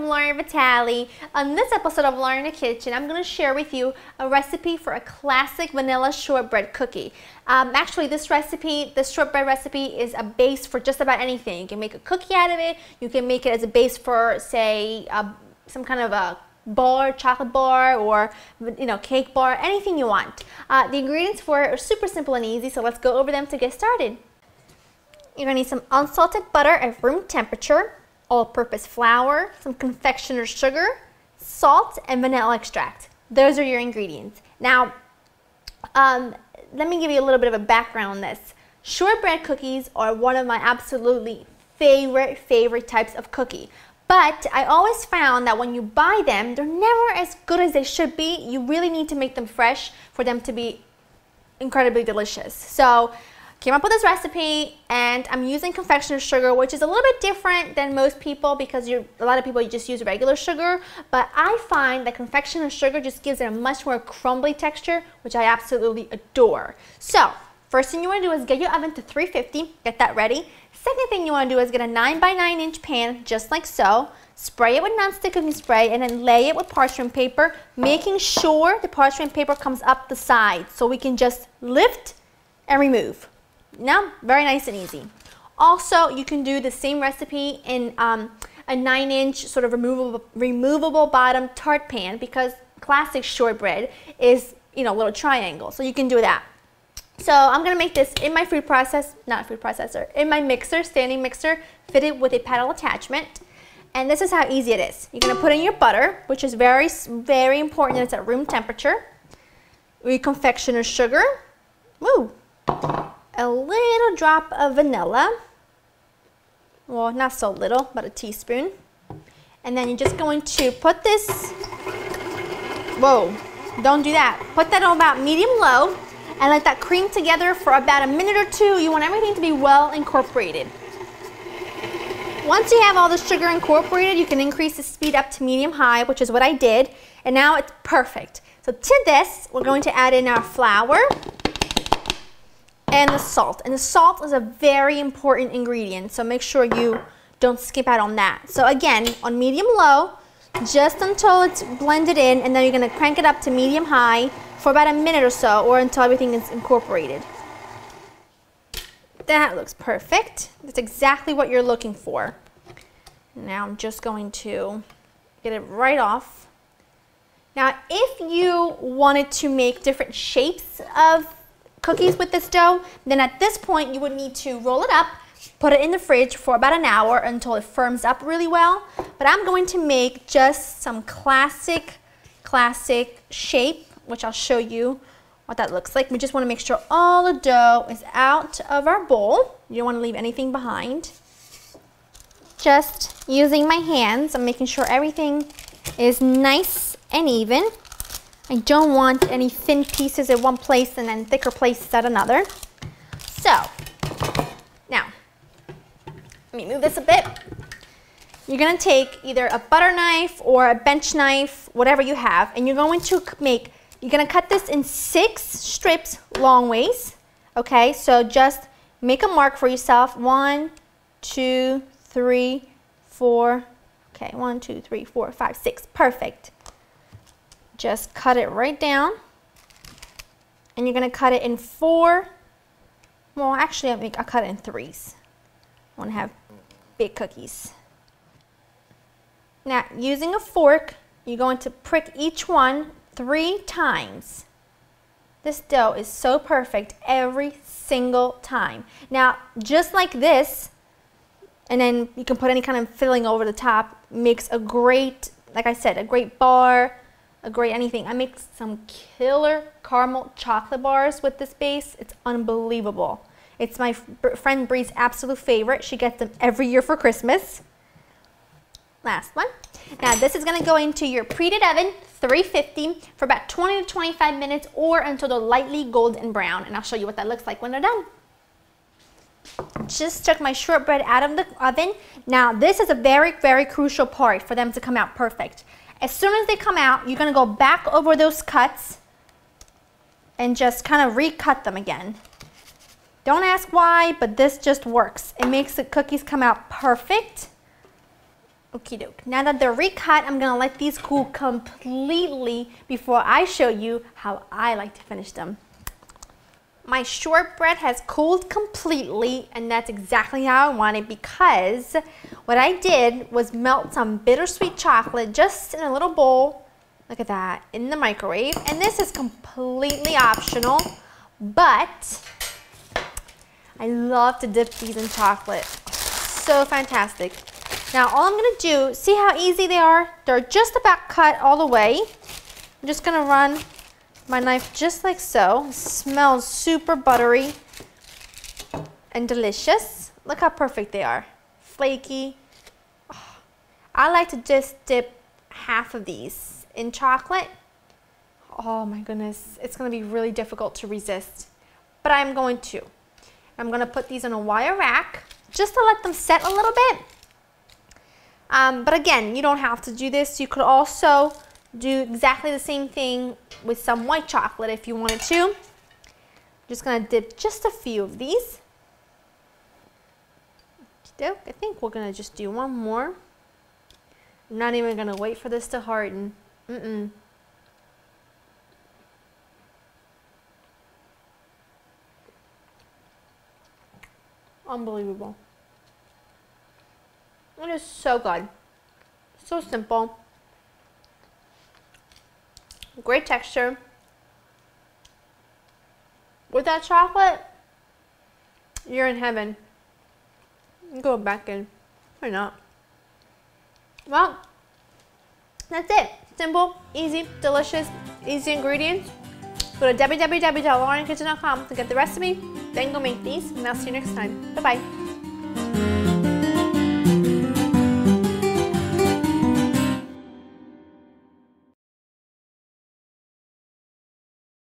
from Lauren Vitale. On this episode of Lauren in the Kitchen, I'm going to share with you a recipe for a classic vanilla shortbread cookie. Actually, this shortbread recipe is a base for just about anything. You can make a cookie out of it. You can make it as a base for, say, some kind of a bar, chocolate bar, or cake bar, anything you want. The ingredients for it are super simple and easy, so let's go over them to get started. You're going to need some unsalted butter at room temperature, all-purpose flour, some confectioner's sugar, salt, and vanilla extract. Those are your ingredients. Now, let me give you a little bit of a background on this. Shortbread cookies are one of my absolutely favorite types of cookie. But I always found that when you buy them, they're never as good as they should be. You really need to make them fresh for them to be incredibly delicious. So, came up with this recipe, and I'm using confectioner's sugar, which is a little bit different than most people because a lot of people just use regular sugar. But I find that confectioner's sugar just gives it a much more crumbly texture, which I absolutely adore. So, first thing you want to do is get your oven to 350, get that ready. Second thing you want to do is get a 9 by 9 inch pan, just like so. Spray it with nonstick cooking spray and then lay it with parchment paper, making sure the parchment paper comes up the side so we can just lift and remove. Now, very nice and easy. Also, you can do the same recipe in a 9-inch sort of removable bottom tart pan because classic shortbread is, a little triangle. So you can do that. So I'm going to make this in my in my mixer, standing mixer, fitted with a paddle attachment. And this is how easy it is. You're going to put in your butter, which is very important that it's at room temperature. Your confectioner's sugar. Woo! A little drop of vanilla. Well, not so little, but a teaspoon. And then you're just going to put this, whoa, don't do that. Put that on about medium-low and let that cream together for about a minute or two. You want everything to be well incorporated. Once you have all the sugar incorporated, you can increase the speed up to medium-high, which is what I did. And now it's perfect. So to this, we're going to add in our flour and the salt. And the salt is a very important ingredient, so make sure you don't skip out on that. So again, on medium-low, just until it's blended in, and then you're going to crank it up to medium-high for about a minute or so, or until everything is incorporated. That looks perfect. That's exactly what you're looking for. Now I'm just going to get it right off. Now, if you wanted to make different shapes of cookies with this dough, then at this point you would need to roll it up, put it in the fridge for about an hour until it firms up really well. But I'm going to make just some classic shape, which I'll show you what that looks like. We just want to make sure all the dough is out of our bowl. You don't want to leave anything behind. Just using my hands, I'm making sure everything is nice and even. I don't want any thin pieces at one place and then thicker places at another. So, now, let me move this a bit. You're going to take either a butter knife or a bench knife, whatever you have, and you're going to cut this in 6 strips long ways. Okay, so just make a mark for yourself. 1, 2, 3, 4. Okay, 1, 2, 3, 4, 5, 6. Perfect. Just cut it right down, and you're going to cut it in 4, well actually I'll cut it in 3s. I want to have big cookies. Now using a fork, you're going to prick each one 3 times. This dough is so perfect every single time. Now just like this, and then you can put any kind of filling over the top, makes a great, like I said, a great bar, a great anything. I make some killer caramel chocolate bars with this base. It's unbelievable. It's my friend Bree's absolute favorite. She gets them every year for Christmas. Last one. Now this is going to go into your preheated oven, 350, for about 20 to 25 minutes or until they're lightly golden brown. And I'll show you what that looks like when they're done. Just took my shortbread out of the oven. Now this is a very crucial part for them to come out perfect. As soon as they come out, you're going to go back over those cuts and just kind of recut them again. Don't ask why, but this just works. It makes the cookies come out perfect. Okie doke. Now that they're recut, I'm gonna let these cool completely before I show you how I like to finish them. My shortbread has cooled completely, and that's exactly how I want it, because what I did was melt some bittersweet chocolate just in a little bowl, look at that, in the microwave. And this is completely optional, but I love to dip these in chocolate. So fantastic. Now all I'm gonna do, see how easy they are? They're just about cut all the way. I'm just gonna run my knife just like so. It smells super buttery and delicious. Look how perfect they are. Flaky. Oh, I like to just dip half of these in chocolate. Oh my goodness, it's gonna be really difficult to resist, but I'm going to. I'm gonna put these on a wire rack just to let them set a little bit. But again, you don't have to do this. You could also do exactly the same thing with some white chocolate if you wanted to. I'm just gonna dip just a few of these. I think we're gonna just do one more. I'm not even gonna wait for this to harden. Unbelievable. It is so good. So simple. Great texture. With that chocolate, you're in heaven. Go back in. Or not. Well, that's it. Simple, easy, delicious, easy ingredients. Go to www.laurenkitchen.com to get the recipe. Then go make these, and I'll see you next time. Bye-bye.